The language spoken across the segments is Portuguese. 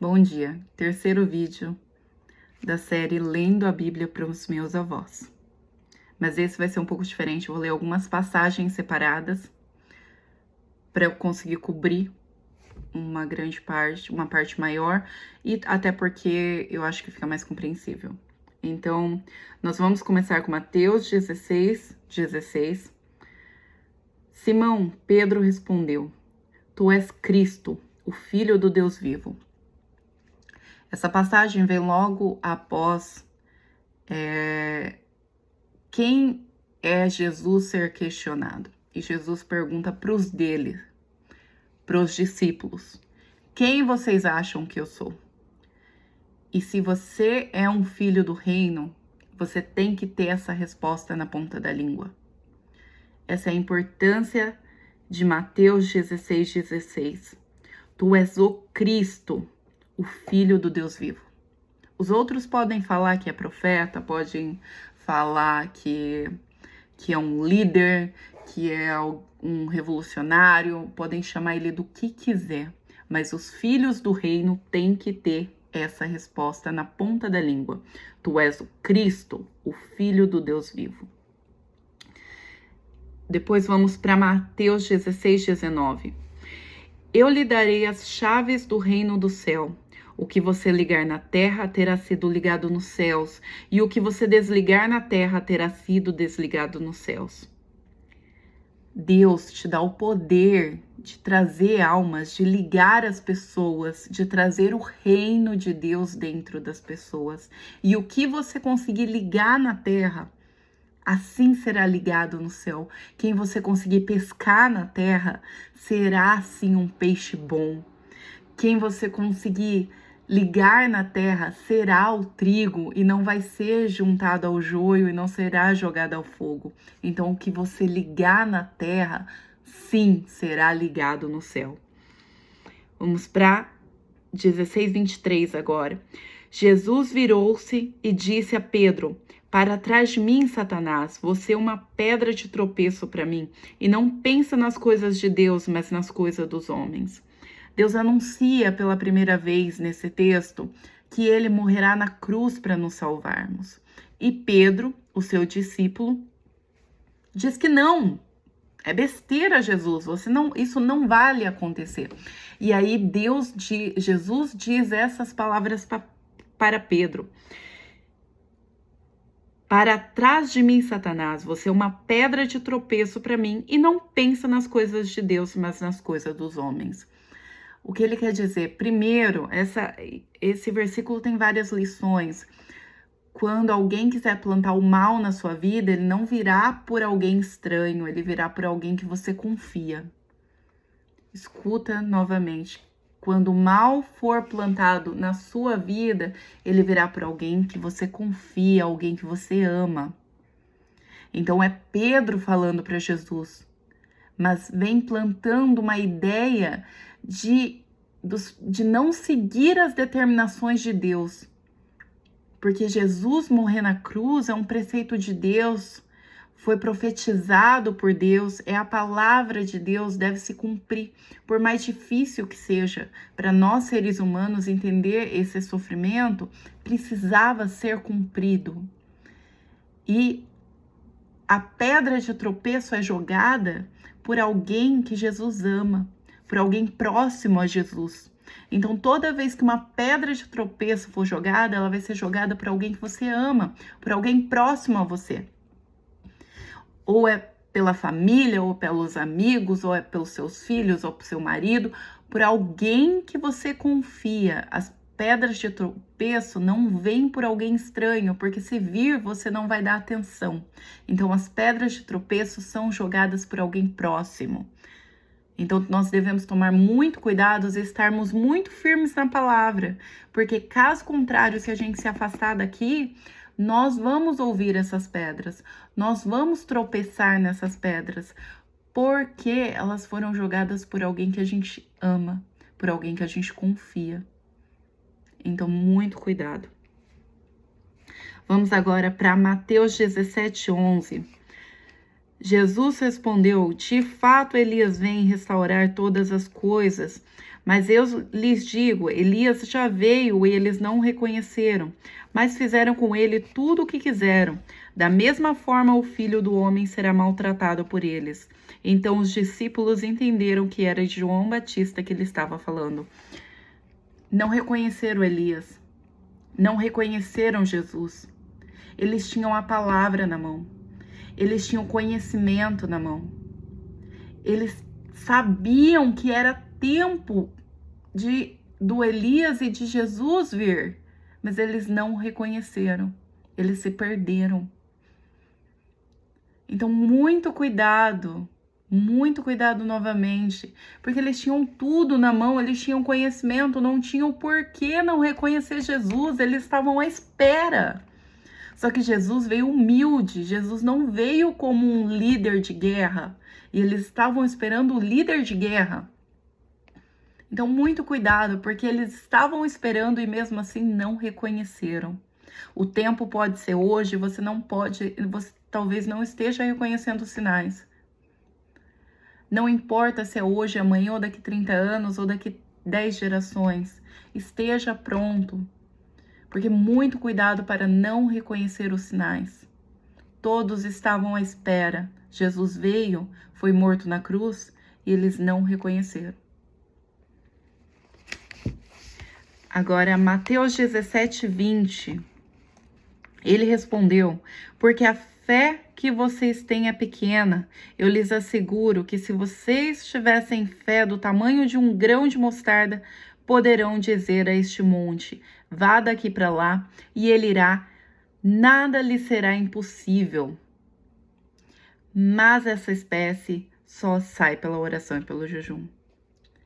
Bom dia, terceiro vídeo da série Lendo a Bíblia para os meus avós. Mas esse vai ser um pouco diferente, eu vou ler algumas passagens separadas para eu conseguir cobrir uma grande parte, uma parte maior, e até porque eu acho que fica mais compreensível. Então, nós vamos começar com Mateus 16. Simão, Pedro respondeu: Tu és Cristo, o Filho do Deus vivo. Essa passagem vem logo após quem é Jesus ser questionado. E Jesus pergunta para os dele, para os discípulos: quem vocês acham que eu sou? E se você é um filho do reino, você tem que ter essa resposta na ponta da língua. Essa é a importância de Mateus 16. Tu és o Cristo, o Filho do Deus vivo. Os outros podem falar que é profeta, podem falar que é um líder, que é um revolucionário, podem chamar ele do que quiser, mas os filhos do reino têm que ter essa resposta na ponta da língua. Tu és o Cristo, o Filho do Deus vivo. Depois vamos para Mateus 16:19. Eu lhe darei as chaves do reino do céu. O que você ligar na terra terá sido ligado nos céus, e o que você desligar na terra terá sido desligado nos céus. Deus te dá o poder de trazer almas, de ligar as pessoas, de trazer o reino de Deus dentro das pessoas. E o que você conseguir ligar na terra, assim será ligado no céu. Quem você conseguir pescar na terra, será assim um peixe bom. Quem você conseguir ligar na terra, será o trigo e não vai ser juntado ao joio e não será jogado ao fogo. Então, o que você ligar na terra, sim, será ligado no céu. Vamos para 16:23 agora. Jesus virou-se e disse a Pedro: Para trás de mim, Satanás, você é uma pedra de tropeço para mim, e não pensa nas coisas de Deus, mas nas coisas dos homens. Deus anuncia pela primeira vez nesse texto que ele morrerá na cruz para nos salvarmos. E Pedro, o seu discípulo, diz que não, é besteira, Jesus, isso não vale acontecer. E aí Jesus diz essas palavras para Pedro: Para trás de mim, Satanás, você é uma pedra de tropeço para mim e não pensa nas coisas de Deus, mas nas coisas dos homens. O que ele quer dizer? Primeiro, esse versículo tem várias lições. Quando alguém quiser plantar o mal na sua vida, ele não virá por alguém estranho, ele virá por alguém que você confia. Escuta novamente. Quando o mal for plantado na sua vida, ele virá por alguém que você confia, alguém que você ama. Então é Pedro falando para Jesus, mas vem plantando uma ideia de não seguir as determinações de Deus. Porque Jesus morrer na cruz é um preceito de Deus, foi profetizado por Deus, é a palavra de Deus, deve se cumprir. Por mais difícil que seja para nós seres humanos entender esse sofrimento, precisava ser cumprido. E a pedra de tropeço é jogada por alguém que Jesus ama, por alguém próximo a Jesus. Então, toda vez que uma pedra de tropeço for jogada, ela vai ser jogada por alguém que você ama, por alguém próximo a você. Ou é pela família, ou pelos amigos, ou é pelos seus filhos, ou pelo seu marido, por alguém que você confia. As pedras de tropeço não vêm por alguém estranho, porque se vir, você não vai dar atenção. Então, as pedras de tropeço são jogadas por alguém próximo. Então, nós devemos tomar muito cuidado e estarmos muito firmes na palavra, porque caso contrário, se a gente se afastar daqui, nós vamos ouvir essas pedras, nós vamos tropeçar nessas pedras, porque elas foram jogadas por alguém que a gente ama, por alguém que a gente confia. Então, muito cuidado. Vamos agora para Mateus 17:11. Jesus respondeu: De fato, Elias vem restaurar todas as coisas, Mas eu lhes digo, Elias já veio e eles não o reconheceram, mas fizeram com ele tudo o que quiseram. Da mesma forma, o Filho do Homem será maltratado por eles. Então os discípulos entenderam que era de João Batista que ele estava falando. Não reconheceram Elias, não reconheceram Jesus. Eles tinham a palavra na mão, eles tinham conhecimento na mão. Eles sabiam que era tempo do Elias e de Jesus vir, mas eles não o reconheceram, eles se perderam. Então, muito cuidado novamente, porque eles tinham tudo na mão, eles tinham conhecimento, não tinham por que não reconhecer Jesus, eles estavam à espera. Só que Jesus veio humilde, Jesus não veio como um líder de guerra, e eles estavam esperando o líder de guerra. Então, muito cuidado, porque eles estavam esperando e mesmo assim não reconheceram. O tempo pode ser hoje, você talvez não esteja reconhecendo os sinais. Não importa se é hoje, amanhã, ou daqui 30 anos, ou daqui 10 gerações. Esteja pronto, porque muito cuidado para não reconhecer os sinais. Todos estavam à espera. Jesus veio, foi morto na cruz e eles não reconheceram. Agora, Mateus 17:20. Ele respondeu: porque a fé que vocês têm é pequena. Eu lhes asseguro que se vocês tivessem fé do tamanho de um grão de mostarda, poderão dizer a este monte: vá daqui para lá, e ele irá. Nada lhe será impossível. Mas essa espécie só sai pela oração e pelo jejum.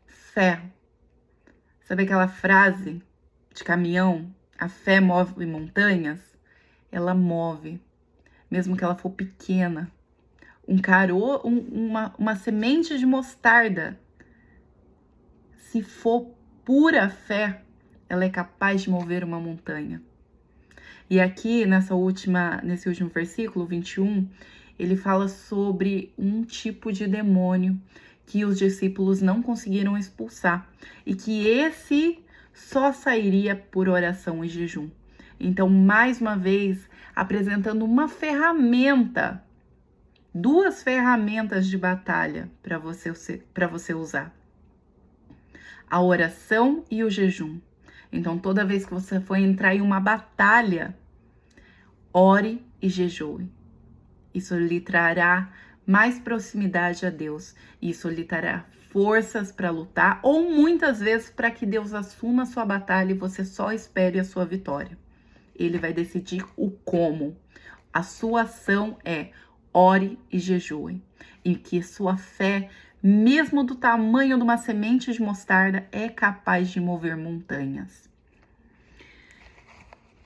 Fé. Sabe aquela frase de caminhão? A fé move montanhas? Ela move, mesmo que ela for pequena. Uma semente de mostarda, se for pura fé, ela é capaz de mover uma montanha. E aqui, nesse último versículo, 21, ele fala sobre um tipo de demônio que os discípulos não conseguiram expulsar e que esse só sairia por oração e jejum. Então, mais uma vez, apresentando uma ferramenta, 2 ferramentas de batalha para você usar: a oração e o jejum. Então, toda vez que você for entrar em uma batalha, ore e jejue. Isso lhe trará mais proximidade a Deus. Isso lhe trará forças para lutar, ou muitas vezes para que Deus assuma a sua batalha e você só espere a sua vitória. Ele vai decidir o como. A sua ação é ore e jejue. E que sua fé, mesmo do tamanho de uma semente de mostarda, é capaz de mover montanhas.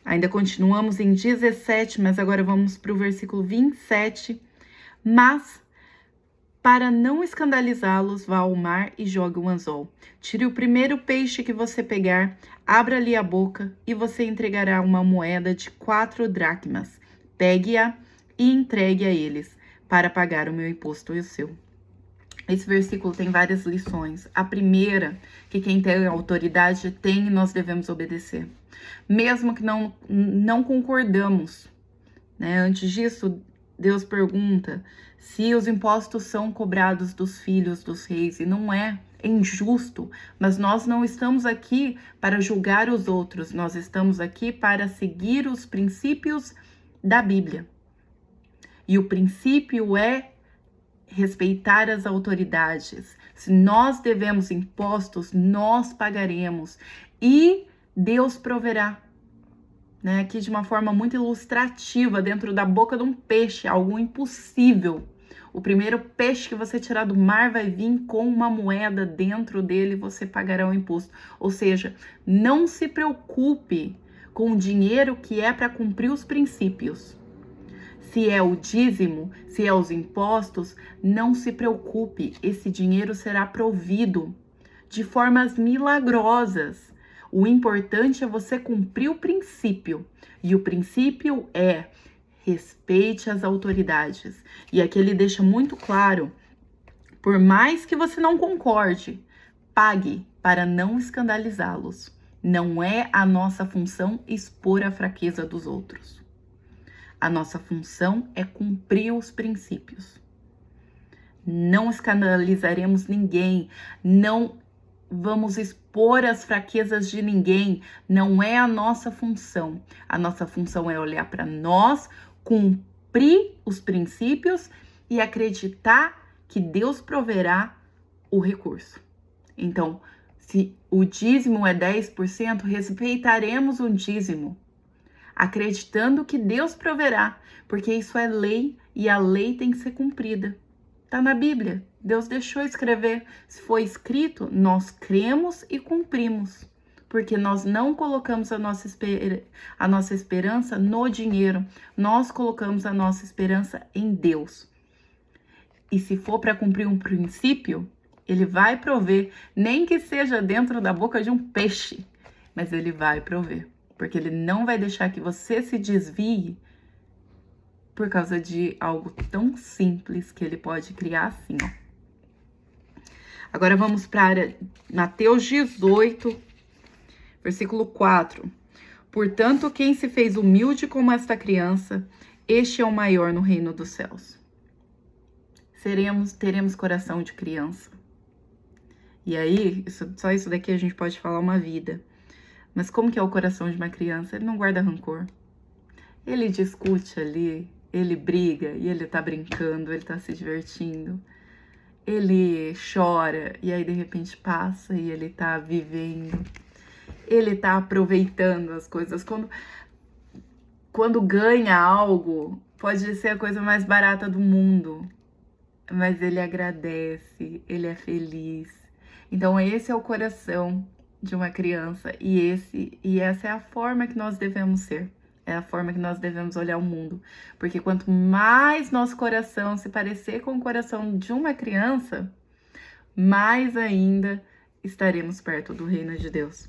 Ainda continuamos em 17, mas agora vamos para o versículo 27. Mas, para não escandalizá-los, vá ao mar e jogue um anzol. Tire o primeiro peixe que você pegar, abra-lhe a boca e você entregará uma moeda de 4 dracmas. Pegue-a e entregue a eles, para pagar o meu imposto e o seu. Esse versículo tem várias lições. A primeira, que quem tem autoridade tem e nós devemos obedecer. Mesmo que não concordamos, né? Antes disso, Deus pergunta se os impostos são cobrados dos filhos dos reis, e não é injusto, mas nós não estamos aqui para julgar os outros, nós estamos aqui para seguir os princípios da Bíblia. E o princípio é respeitar as autoridades. Se nós devemos impostos, nós pagaremos e Deus proverá. Né? Aqui de uma forma muito ilustrativa, dentro da boca de um peixe, algo impossível. O primeiro peixe que você tirar do mar vai vir com uma moeda dentro dele e você pagará o imposto. Ou seja, não se preocupe com o dinheiro que é para cumprir os princípios. Se é o dízimo, se é os impostos, não se preocupe, esse dinheiro será provido de formas milagrosas. O importante é você cumprir o princípio, e o princípio é respeite as autoridades. E aqui ele deixa muito claro, por mais que você não concorde, pague para não escandalizá-los. Não é a nossa função expor a fraqueza dos outros. A nossa função é cumprir os princípios. Não escandalizaremos ninguém, não vamos expor as fraquezas de ninguém, não é a nossa função. A nossa função é olhar para nós, cumprir os princípios e acreditar que Deus proverá o recurso. Então, se o dízimo é 10%, respeitaremos o dízimo, acreditando que Deus proverá, porque isso é lei e a lei tem que ser cumprida. Está na Bíblia, Deus deixou escrever. Se foi escrito, nós cremos e cumprimos, porque nós não colocamos a nossa esperança no dinheiro, nós colocamos a nossa esperança em Deus. E se for para cumprir um princípio, Ele vai prover, nem que seja dentro da boca de um peixe, mas Ele vai prover, porque Ele não vai deixar que você se desvie por causa de algo tão simples que Ele pode criar assim, ó. Agora vamos para Mateus 18, versículo 4. Portanto, quem se fez humilde como esta criança, este é o maior no reino dos céus. Teremos coração de criança. E aí, só isso daqui a gente pode falar uma vida. Mas como que é o coração de uma criança? Ele não guarda rancor. Ele discute ali, ele briga e ele tá brincando, ele tá se divertindo. Ele chora e aí de repente passa e ele tá vivendo. Ele tá aproveitando as coisas. Quando ganha algo, pode ser a coisa mais barata do mundo, mas ele agradece, ele é feliz. Então esse é o coração de uma criança e essa é a forma que nós devemos ser. É a forma que nós devemos olhar o mundo. Porque quanto mais nosso coração se parecer com o coração de uma criança, mais ainda estaremos perto do reino de Deus.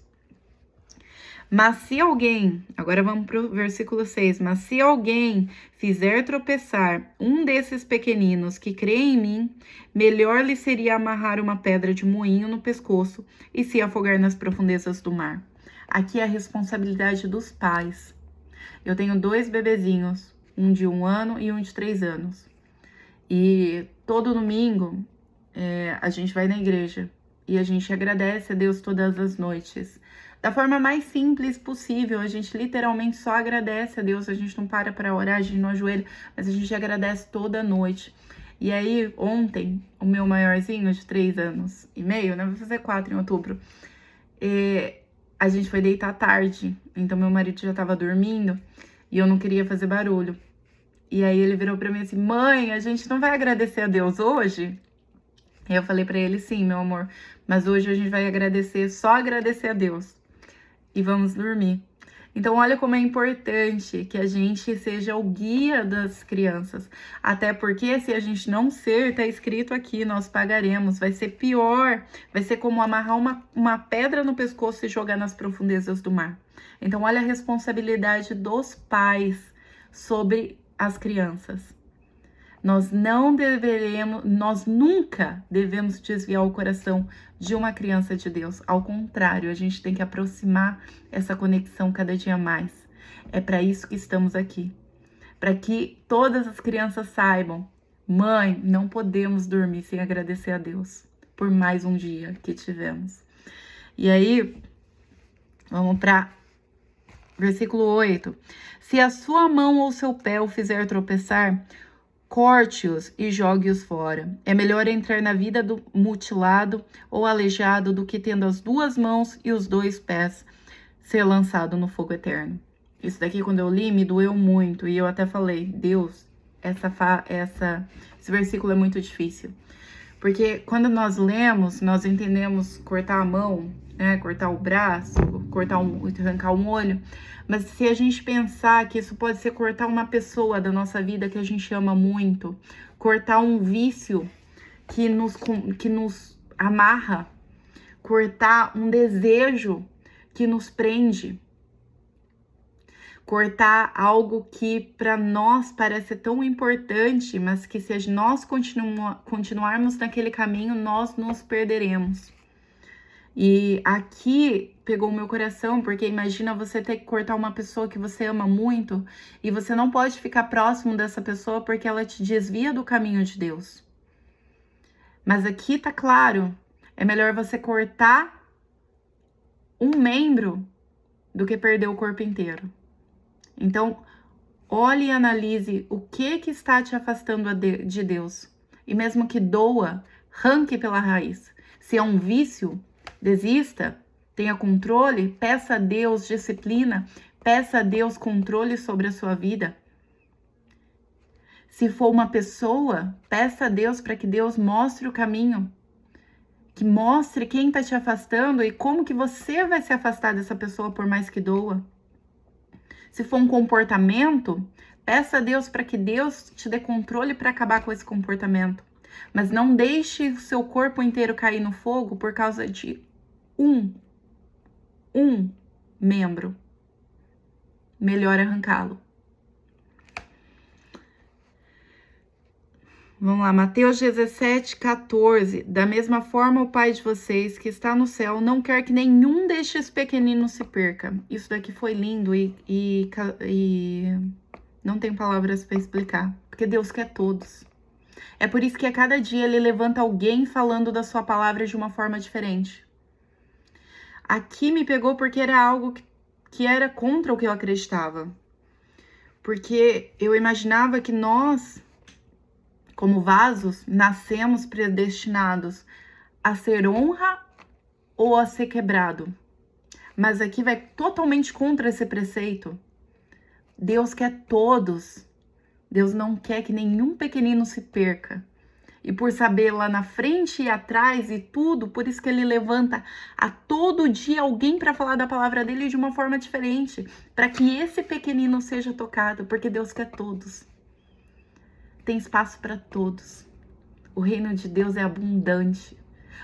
Mas se alguém, agora vamos para o versículo 6, mas se alguém fizer tropeçar um desses pequeninos que crê em mim, melhor lhe seria amarrar uma pedra de moinho no pescoço e se afogar nas profundezas do mar. Aqui é a responsabilidade dos pais. Eu tenho 2 bebezinhos, um de 1 ano e um de 3 anos. E todo domingo a gente vai na igreja e a gente agradece a Deus todas as noites. Da forma mais simples possível, a gente literalmente só agradece a Deus, a gente não para orar, a gente não ajoelha, mas a gente agradece toda noite. E aí, ontem, o meu maiorzinho de 3 anos e meio, né, vai fazer 4 em outubro, a gente foi deitar tarde, então meu marido já tava dormindo e eu não queria fazer barulho. E aí ele virou pra mim assim, mãe, a gente não vai agradecer a Deus hoje? E eu falei pra ele, sim, meu amor, mas hoje a gente vai só agradecer a Deus. E vamos dormir. Então, olha como é importante que a gente seja o guia das crianças. Até porque, se a gente não ser, tá escrito aqui, nós pagaremos. Vai ser pior. Vai ser como amarrar uma pedra no pescoço e jogar nas profundezas do mar. Então, olha a responsabilidade dos pais sobre as crianças. Nós nunca devemos desviar o coração de uma criança de Deus. Ao contrário, a gente tem que aproximar essa conexão cada dia mais. É para isso que estamos aqui. Para que todas as crianças saibam, mãe, não podemos dormir sem agradecer a Deus por mais um dia que tivemos. E aí, vamos para versículo 8. Se a sua mão ou seu pé o fizer tropeçar, corte-os e jogue-os fora. É melhor entrar na vida do mutilado ou aleijado do que tendo as 2 mãos e os 2 pés ser lançado no fogo eterno. Isso daqui, quando eu li, me doeu muito. E eu até falei, Deus, esse versículo é muito difícil. Porque quando nós lemos, nós entendemos cortar a mão, né, cortar o braço, arrancar um olho. Mas se a gente pensar que isso pode ser cortar uma pessoa da nossa vida que a gente ama muito, cortar um vício que nos amarra, cortar um desejo que nos prende, cortar algo que para nós parece tão importante, mas que se nós continuarmos naquele caminho, nós nos perderemos. E aqui pegou o meu coração, porque imagina você ter que cortar uma pessoa que você ama muito e você não pode ficar próximo dessa pessoa porque ela te desvia do caminho de Deus. Mas aqui tá claro, é melhor você cortar um membro do que perder o corpo inteiro. Então, olhe e analise o que está te afastando de Deus. E mesmo que doa, arranque pela raiz. Se é um vício, desista, tenha controle, peça a Deus disciplina, peça a Deus controle sobre a sua vida. Se for uma pessoa, peça a Deus para que Deus mostre o caminho, que mostre quem está te afastando e como que você vai se afastar dessa pessoa por mais que doa. Se for um comportamento, peça a Deus para que Deus te dê controle para acabar com esse comportamento. Mas não deixe o seu corpo inteiro cair no fogo por causa de um membro. Melhor arrancá-lo. Vamos lá, Mateus 17, 14. Da mesma forma, o Pai de vocês, que está no céu, não quer que nenhum destes pequeninos se perca. Isso daqui foi lindo e não tem palavras para explicar, porque Deus quer todos. É por isso que a cada dia Ele levanta alguém falando da sua palavra de uma forma diferente. Aqui me pegou porque era algo que era contra o que eu acreditava. Porque eu imaginava que nós, como vasos, nascemos predestinados a ser honra ou a ser quebrado. Mas aqui vai totalmente contra esse preceito. Deus quer todos. Deus não quer que nenhum pequenino se perca. E por saber lá na frente e atrás e tudo, por isso que Ele levanta a todo dia alguém para falar da palavra dele de uma forma diferente, para que esse pequenino seja tocado, porque Deus quer todos. Tem espaço para todos. O reino de Deus é abundante.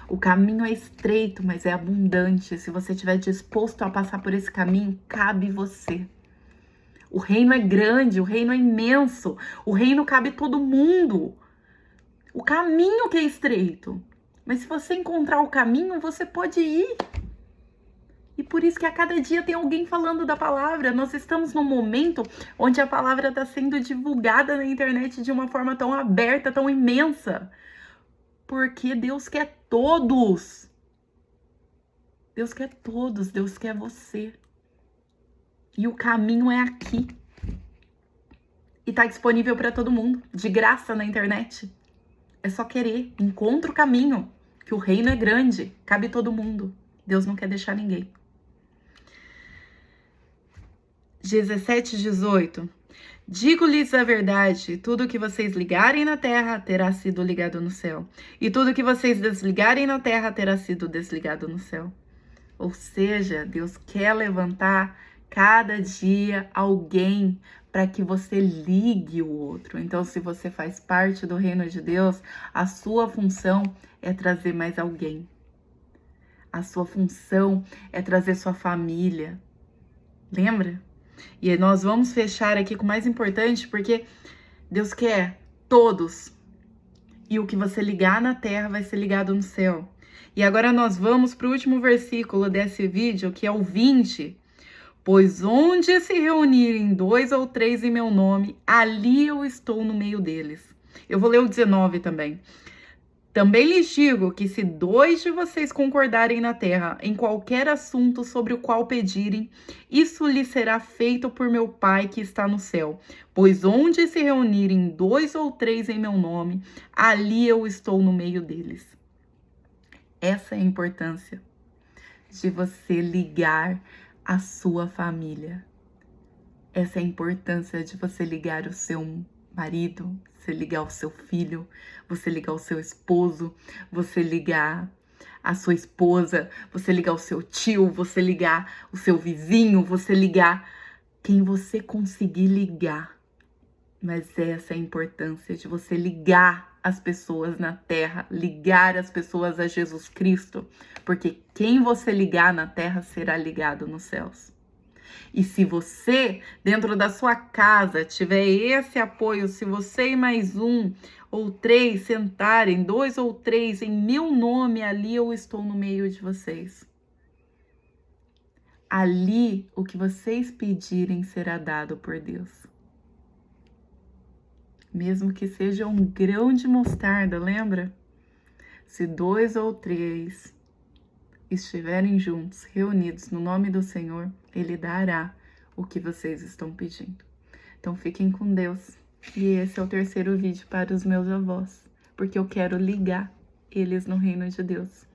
O caminho é estreito, mas é abundante. Se você estiver disposto a passar por esse caminho, cabe você. O reino é grande, o reino é imenso. O reino cabe todo mundo. O caminho que é estreito. Mas se você encontrar o caminho, você pode ir. E por isso que a cada dia tem alguém falando da palavra. Nós estamos num momento onde a palavra está sendo divulgada na internet de uma forma tão aberta, tão imensa. Porque Deus quer todos. Deus quer todos, Deus quer você. E o caminho é aqui. E está disponível para todo mundo, de graça na internet. É só querer, encontra o caminho, que o reino é grande, cabe todo mundo. Deus não quer deixar ninguém. 17, 18. Digo-lhes a verdade, tudo que vocês ligarem na terra terá sido ligado no céu. E tudo que vocês desligarem na terra terá sido desligado no céu. Ou seja, Deus quer levantar cada dia alguém para que você ligue o outro. Então, se você faz parte do reino de Deus, a sua função é trazer mais alguém. A sua função é trazer sua família. Lembra? E nós vamos fechar aqui com o mais importante, porque Deus quer todos. E o que você ligar na terra vai ser ligado no céu. E agora nós vamos para o último versículo desse vídeo, que é o 20. Pois onde se reunirem 2 ou 3 em meu nome, ali eu estou no meio deles. Eu vou ler o 19 também. Também lhes digo que se 2 de vocês concordarem na terra em qualquer assunto sobre o qual pedirem, isso lhes será feito por meu Pai que está no céu. Pois onde se reunirem 2 ou 3 em meu nome, ali eu estou no meio deles. Essa é a importância de você ligar a sua família. Essa é a importância de você ligar o seu marido, você ligar o seu filho, você ligar o seu esposo, você ligar a sua esposa, você ligar o seu tio, você ligar o seu vizinho, você ligar quem você conseguir ligar. Mas essa é a importância de você ligar as pessoas na terra, ligar as pessoas a Jesus Cristo, porque quem você ligar na terra será ligado nos céus. E se você, dentro da sua casa, tiver esse apoio, se você e mais um ou três sentarem, 2 ou 3 em meu nome, ali eu estou no meio de vocês. Ali, o que vocês pedirem será dado por Deus. Mesmo que seja um grão de mostarda, lembra? Se 2 ou 3 estiverem juntos, reunidos no nome do Senhor, Ele dará o que vocês estão pedindo. Então fiquem com Deus. E esse é o terceiro vídeo para os meus avós, porque eu quero ligar eles no reino de Deus.